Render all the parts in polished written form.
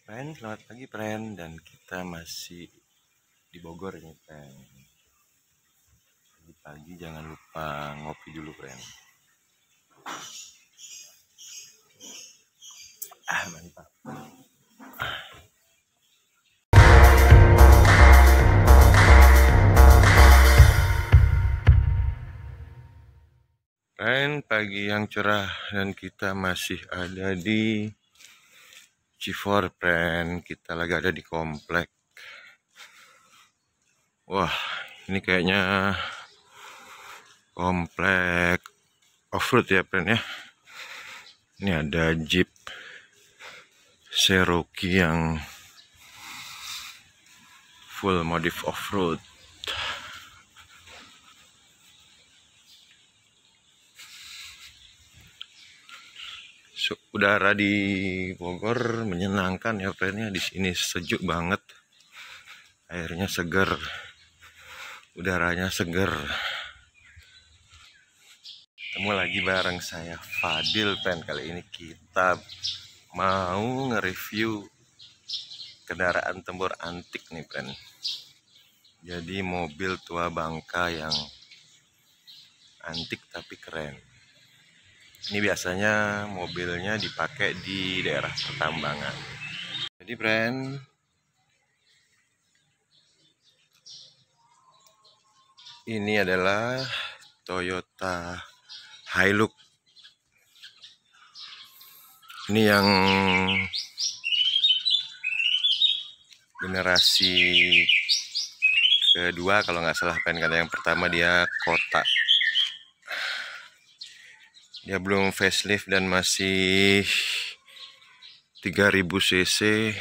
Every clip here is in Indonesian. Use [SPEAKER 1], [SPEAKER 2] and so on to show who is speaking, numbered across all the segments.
[SPEAKER 1] Friend, selamat pagi friend, dan kita masih di Bogor ini friend. Pagi-pagi jangan lupa ngopi dulu friend. Mantap. Friend, pagi yang cerah dan kita masih ada di C4 friend. Kita lagi ada di komplek. Wah, ini kayaknya komplek off-road ya friend ya. Ini ada Jeep Cherokee yang full modif off-road. Udara di Bogor menyenangkan ya friendnya. Di sini sejuk banget, airnya seger, udaranya seger. Ketemu lagi bareng saya Fadil friend. Kali ini kita mau nge-review kendaraan tempur antik nih friend. Jadi mobil tua bangka yang antik tapi keren. Ini biasanya mobilnya dipakai di daerah pertambangan. Jadi friend, ini adalah Toyota Hilux. Ini yang generasi kedua kalau nggak salah friend. Karena yang pertama dia kotak. Dia belum facelift dan masih 3000 cc.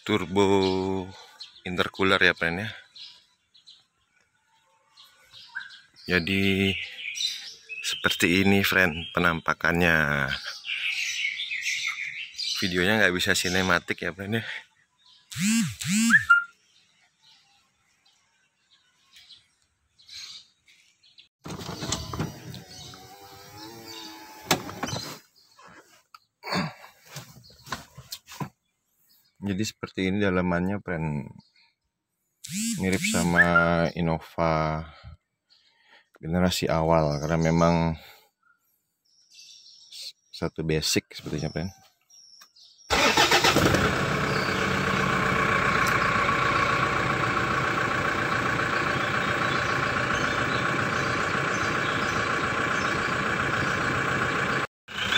[SPEAKER 1] Turbo intercooler ya friend ya. Jadi seperti ini friend penampakannya. Videonya nggak bisa sinematik ya friend ya. Jadi seperti ini dalamannya friend. Mirip sama Innova generasi awal karena memang satu basic sepertinya friend.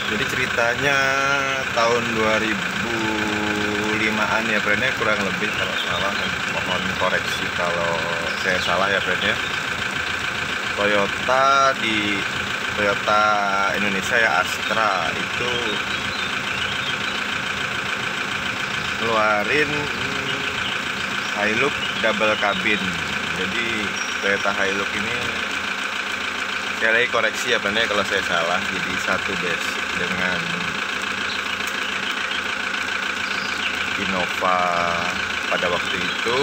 [SPEAKER 1] Jadi ceritanya tahun 2005-an ya friend ya, kurang lebih. Kalau salah mohon koreksi kalau saya salah ya friend ya. Toyota Indonesia ya, Astra itu ngeluarin Hilux double cabin. Jadi Toyota Hilux ini, sekali lagi koreksi ya friend ya kalau saya salah, jadi satu basic dengan Innova pada waktu itu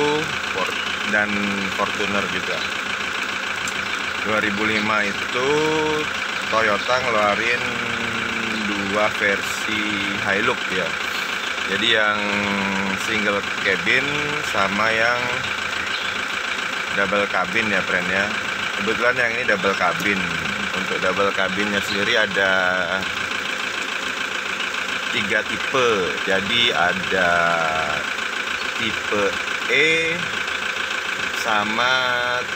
[SPEAKER 1] dan Fortuner juga. 2005 itu Toyota ngeluarin dua versi Hilux ya. Jadi yang single cabin sama yang double cabin ya friend ya. Kebetulan yang ini double cabin. Untuk double cabinnya sendiri ada 3 tipe. Jadi ada tipe E sama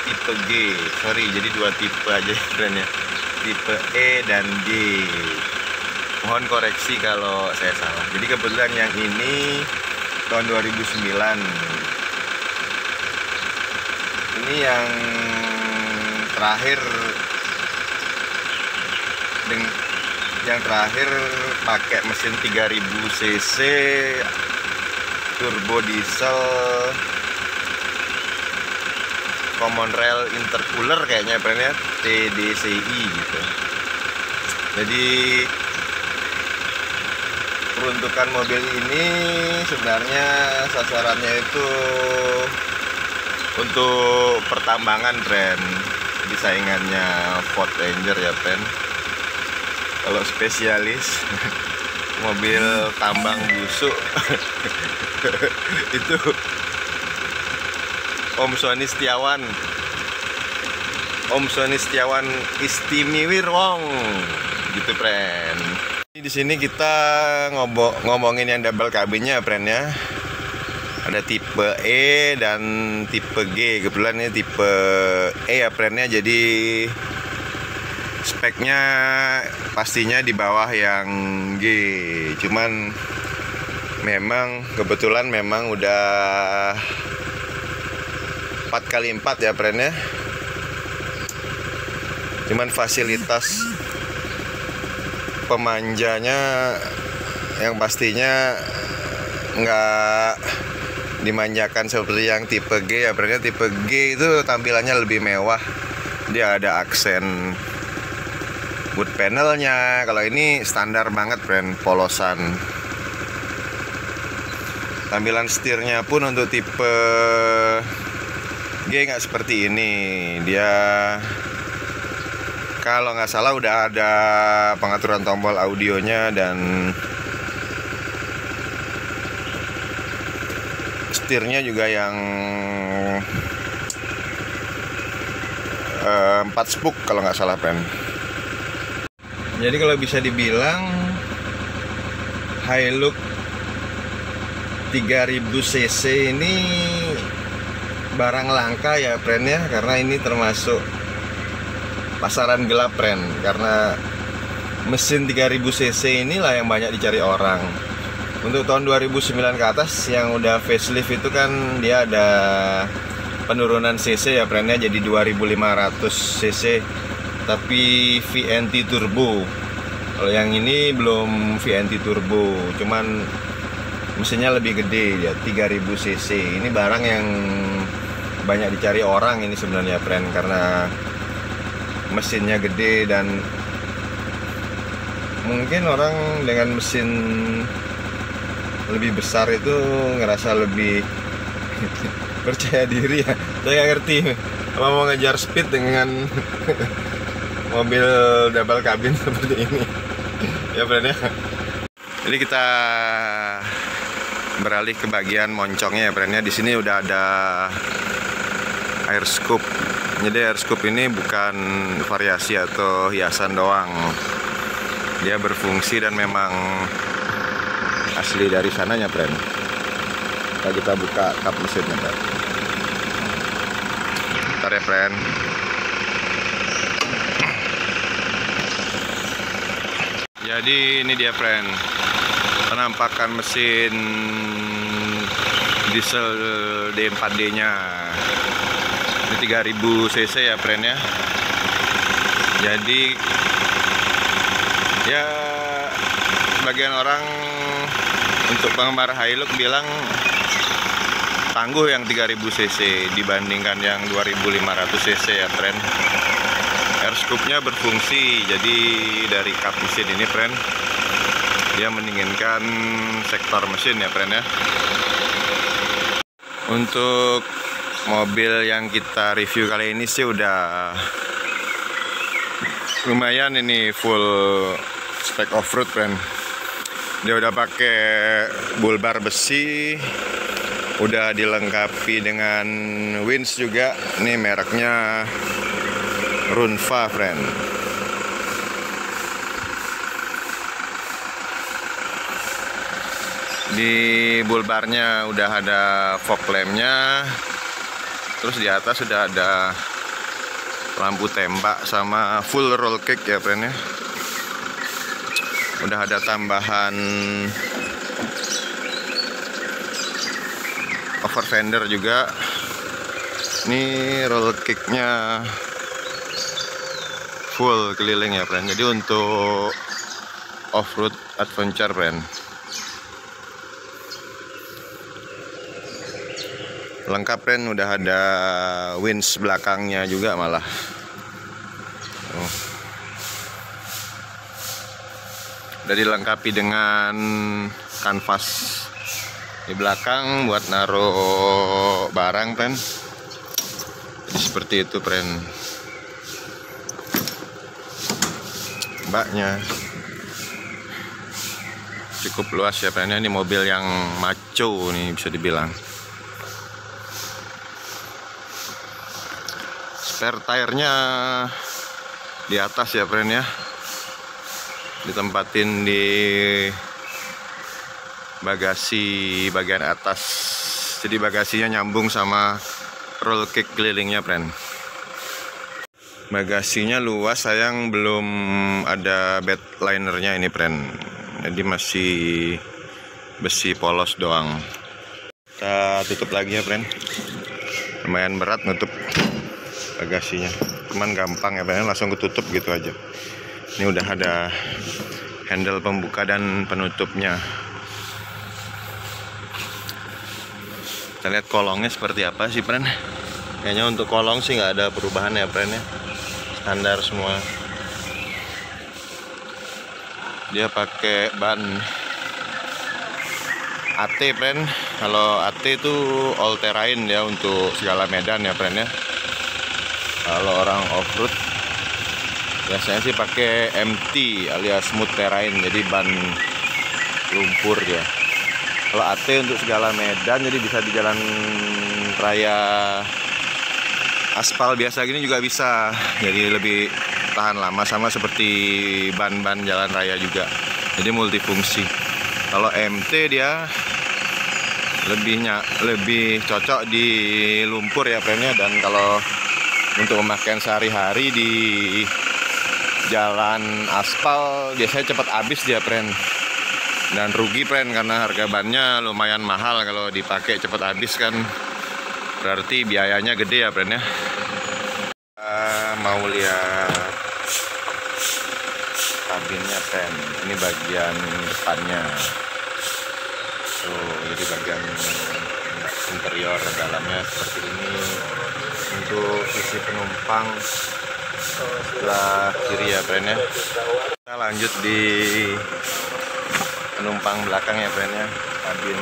[SPEAKER 1] tipe G. Sorry, jadi 2 tipe aja friend ya. Tipe E dan G. Mohon koreksi kalau saya salah. Jadi kebetulan yang ini tahun 2009. Ini yang terakhir pakai mesin 3000 cc turbo diesel common rail intercooler kayaknya friend ya, TDCI gitu. Jadi peruntukan mobil ini sebenarnya sasarannya itu untuk pertambangan friend. Jadi saingannya Ford Ranger ya friend. Kalau spesialis mobil tambang busuk itu Om Sony Setiawan. Om Sony Setiawan Istimiwir Wong gitu, friend. Di sini kita ngomongin yang double cabinnya, friend ya. Ada tipe E dan tipe G. Kebetulan ini tipe E ya, friend ya. Jadi speknya pastinya di bawah yang G. Cuman memang kebetulan memang udah 4x4 ya, friend ya. Cuman fasilitas pemanjanya yang pastinya nggak dimanjakan seperti yang tipe G ya, friend. Tipe G itu tampilannya lebih mewah. Dia ada aksen wood panelnya. Kalau ini standar banget, friend, polosan. Tampilan setirnya pun untuk tipe G nggak seperti ini. Dia kalau nggak salah udah ada pengaturan tombol audionya, dan setirnya juga yang 4 spook kalau nggak salah, friend. Jadi kalau bisa dibilang Hilux 3000 cc ini barang langka ya, friend ya, karena ini termasuk pasaran gelap, friend. Karena mesin 3000 cc inilah yang banyak dicari orang. Untuk tahun 2009 ke atas yang udah facelift itu kan dia ada penurunan cc ya, friend ya, jadi 2500 cc tapi VNT turbo. Kalau yang ini belum VNT turbo, cuman mesinnya lebih gede ya, 3000 cc. Ini barang yang banyak dicari orang ini sebenarnya, friend, karena mesinnya gede dan mungkin orang dengan mesin lebih besar itu ngerasa lebih percaya diri ya. Saya nggak ngerti apa mau ngejar speed dengan mobil double cabin seperti ini ya, friend ya. Jadi kita beralih ke bagian moncongnya ya, friend ya. Di sini udah ada air scoop. Jadi air scoop ini bukan variasi atau hiasan doang. Dia berfungsi dan memang asli dari sananya, friend. Kita buka kap mesinnya, friend. Bentar ya, friend. Jadi ini dia, friend, penampakan mesin diesel D4D nya. Ini 3000 cc ya, friend ya. Jadi ya sebagian orang untuk penggemar Hilux bilang tangguh yang 3000 cc dibandingkan yang 2500 cc ya, friend. Air scoopnya berfungsi, jadi dari kap mesin ini, friend, dia mendinginkan sektor mesin ya, friend ya. Untuk mobil yang kita review kali ini sih udah lumayan, ini full spek off-road, friend. Dia udah pakai bull bar besi, udah dilengkapi dengan winch juga. Ini mereknya Runfa, friend. Di bull barnya udah ada fog lampnya, terus di atas sudah ada lampu tembak sama full roll cage ya, friend ya. Udah ada tambahan over fender juga. Ini roll cage-nya full keliling ya, friend. Jadi untuk off-road adventure, friend. Lengkap, friend, udah ada winch belakangnya juga malah. Udah dilengkapi dengan kanvas di belakang buat naruh barang, friend. Jadi seperti itu, friend. Mbaknya cukup luas ya friend ya. Ini mobil yang maco nih bisa dibilang. Spare tire-nya di atas ya friend ya, ditempatin di bagasi bagian atas, jadi bagasinya nyambung sama roll cage kelilingnya friend. Bagasinya luas, sayang belum ada bed linernya ini friend, jadi masih besi polos doang. Kita tutup lagi ya friend, lumayan berat nutup bagasinya, cuman gampang ya friend, langsung ketutup gitu aja. Ini udah ada handle pembuka dan penutupnya. Kita lihat kolongnya seperti apa sih friend. Kayaknya untuk kolong sih nggak ada perubahan ya friend ya, standar semua. Dia pakai ban AT friend. Kalau AT itu all terrain ya, untuk segala medan ya friend ya. Kalau orang off-road biasanya sih pakai MT alias smooth terrain, jadi ban lumpur ya. Kalau AT untuk segala medan, jadi bisa di jalan raya aspal biasa gini juga bisa, jadi lebih tahan lama, sama seperti ban-ban jalan raya juga, jadi multifungsi. Kalau MT dia lebih cocok di lumpur ya friendnya, dan kalau untuk pemakaian sehari-hari di jalan aspal biasanya cepat habis dia friend, dan rugi friend, karena harga bannya lumayan mahal. Kalau dipakai cepat habis kan berarti biayanya gede ya friend ya. Mau lihat kabinnya friend, ini bagian depannya tuh, jadi bagian interior dalamnya seperti ini. Untuk sisi penumpang sebelah kiri ya friend ya. Kita lanjut di penumpang belakang ya friend ya. Kabin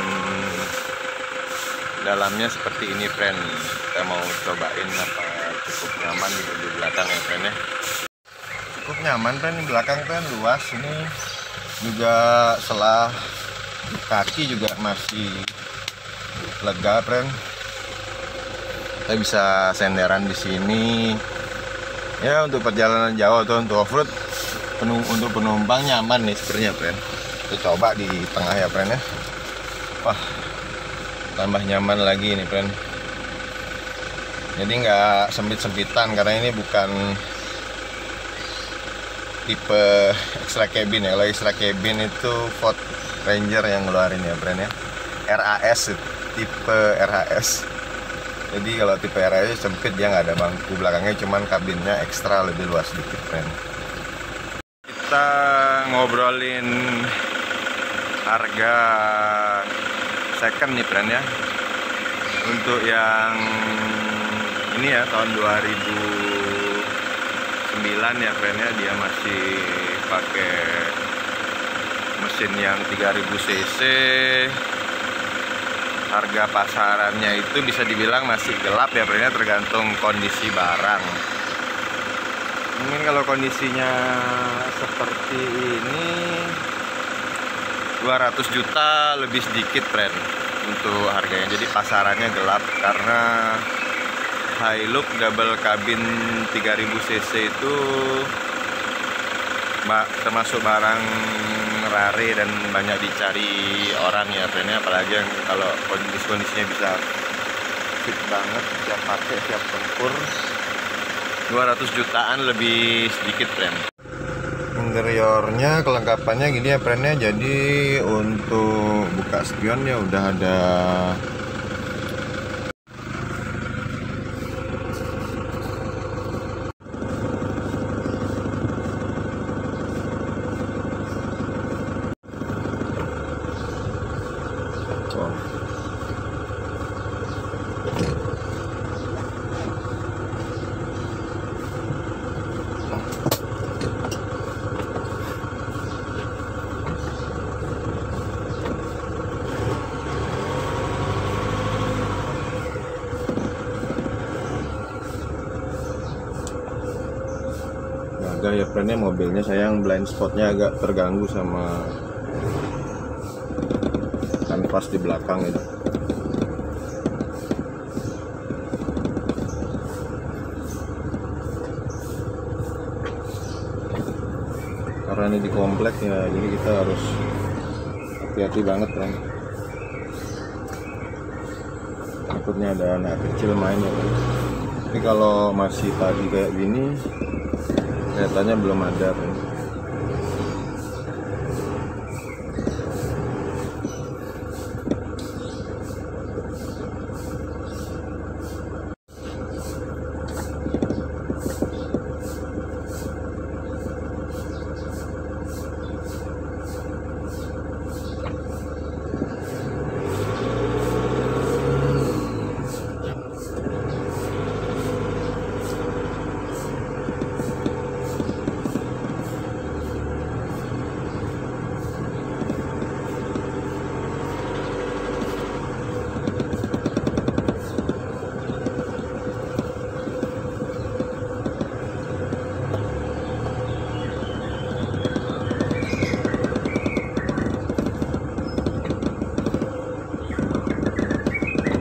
[SPEAKER 1] dalamnya seperti ini friend, kita mau cobain apa cukup nyaman di belakang ya friend ya. Cukup nyaman friend, di belakang friend luas, ini juga selah kaki juga masih lega friend. Kita bisa senderan di sini ya, untuk perjalanan jauh atau untuk off-road. Untuk penumpang nyaman nih sepertinya friend. Kita coba di tengah ya friend ya. Wah, tambah nyaman lagi nih friend, jadi nggak sempit-sempitan, karena ini bukan tipe extra cabin ya. Kalau extra cabin itu Ford Ranger yang ngeluarin ya friend ya, RAS, tipe RAS. Jadi kalau tipe RAS sempit, dia nggak ada bangku belakangnya, cuman kabinnya ekstra lebih luas sedikit friend. Kita ngobrolin harga second nih friend ya. Untuk yang ini ya, tahun 2009 ya friend ya, dia masih pakai mesin yang 3000 cc. Harga pasarannya itu bisa dibilang masih gelap ya friend ya, tergantung kondisi barang. Mungkin kalau kondisinya seperti ini 200 juta lebih sedikit friend untuk harganya. Jadi pasarannya gelap, karena Hilux double cabin 3000 cc itu termasuk barang rare dan banyak dicari orang ya friend ya. Apalagi yang kalau kondisinya bisa fit banget, siap pakai, siap tempur, 200 jutaan lebih sedikit friend. Interiornya kelengkapannya gini ya friend ya. Jadi untuk buka spionnya udah ada agak ya friend ya, mobilnya sayang blind spotnya agak terganggu sama kanvas di belakang itu. Karena ini di komplek ya, jadi kita harus hati-hati banget kan. Takutnya ada anak kecil main ya kan. Ini kalau masih pagi kayak gini kelihatannya belum ada kan.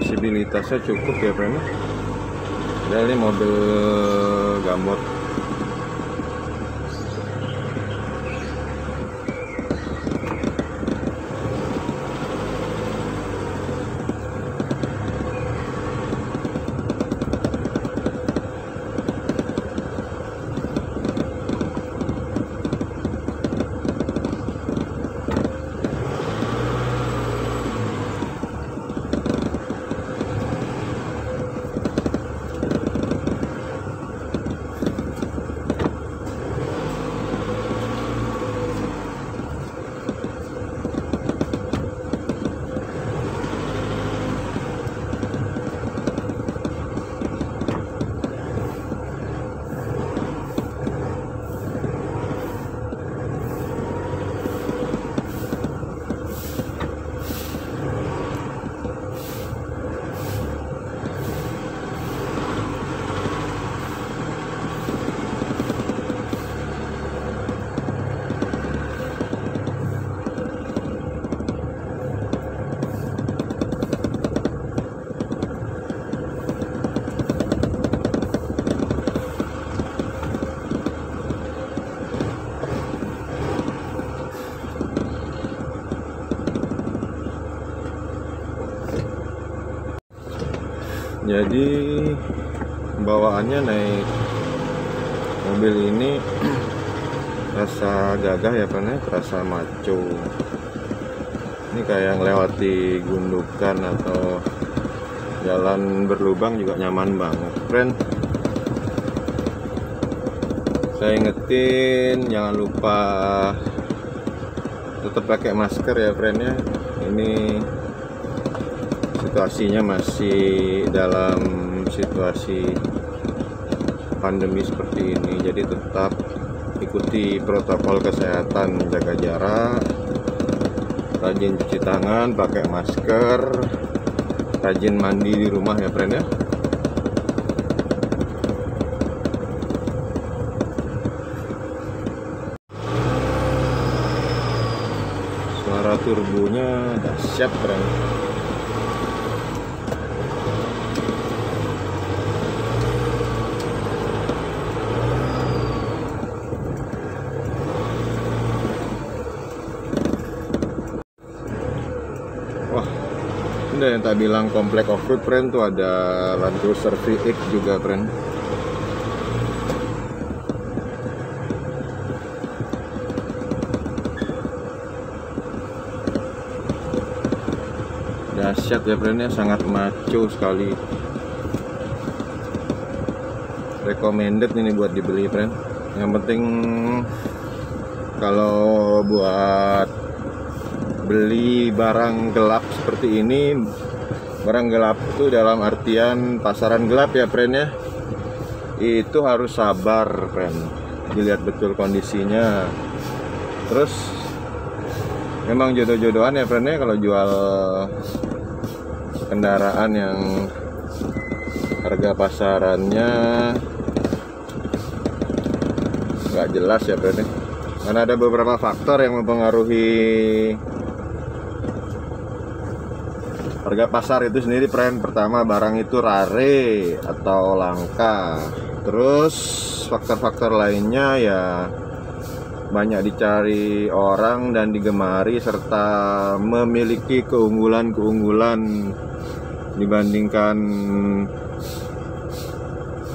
[SPEAKER 1] Visibilitasnya cukup ya friend. Dan ini mobil gamot. Jadi bawaannya naik mobil ini rasa gagah ya kan ya, rasa maco. Ini kayak ngelewati gundukan atau jalan berlubang juga nyaman banget friend. Saya ingetin jangan lupa tetap pakai masker ya friend ya. Ini situasinya masih dalam situasi pandemi seperti ini, jadi tetap ikuti protokol kesehatan, jaga jarak, rajin cuci tangan, pakai masker, rajin mandi di rumah ya friend ya. Suara turbonya dahsyat friend. Yang tak bilang komplek off-road friend, tuh ada Land Cruiser VX juga friend. Dahsyat ya friend ya, sangat maco sekali. Recommended ini buat dibeli friend. Yang penting kalau buat beli barang gelap seperti ini, barang gelap itu dalam artian pasaran gelap ya friend ya, itu harus sabar friend, dilihat betul kondisinya. Terus memang jodoh-jodohan ya friend ya kalau jual kendaraan yang harga pasarannya nggak jelas ya friend ya. Karena ada beberapa faktor yang mempengaruhi Harga pasar itu sendiri, friend, pertama barang itu rare atau langka. Terus faktor-faktor lainnya ya banyak dicari orang dan digemari, serta memiliki keunggulan-keunggulan dibandingkan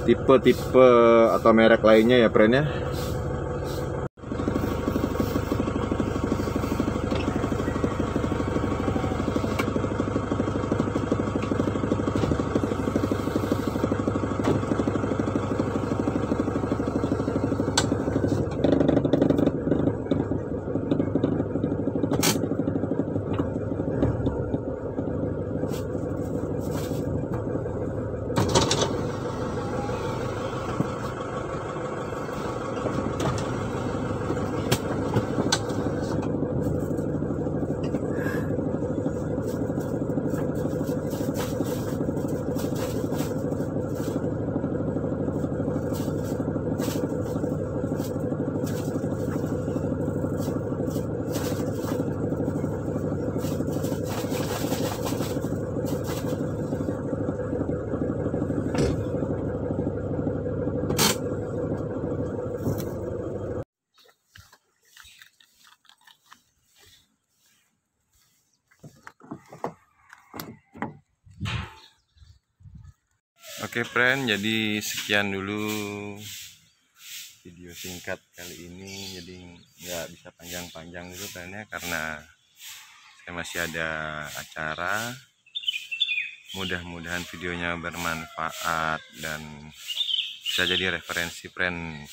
[SPEAKER 1] tipe-tipe atau merek lainnya ya, friend ya. Oke, friend, jadi sekian dulu video singkat kali ini. Jadi nggak bisa panjang-panjang dulu, friend ya, karena saya masih ada acara. Mudah-mudahan videonya bermanfaat dan bisa jadi referensi, friend,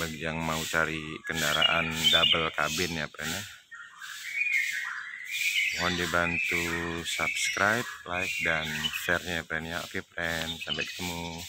[SPEAKER 1] bagi yang mau cari kendaraan double cabin ya, friend ya. Mohon dibantu subscribe, like, dan share-nya ya, friend ya. Oke, friend, sampai ketemu.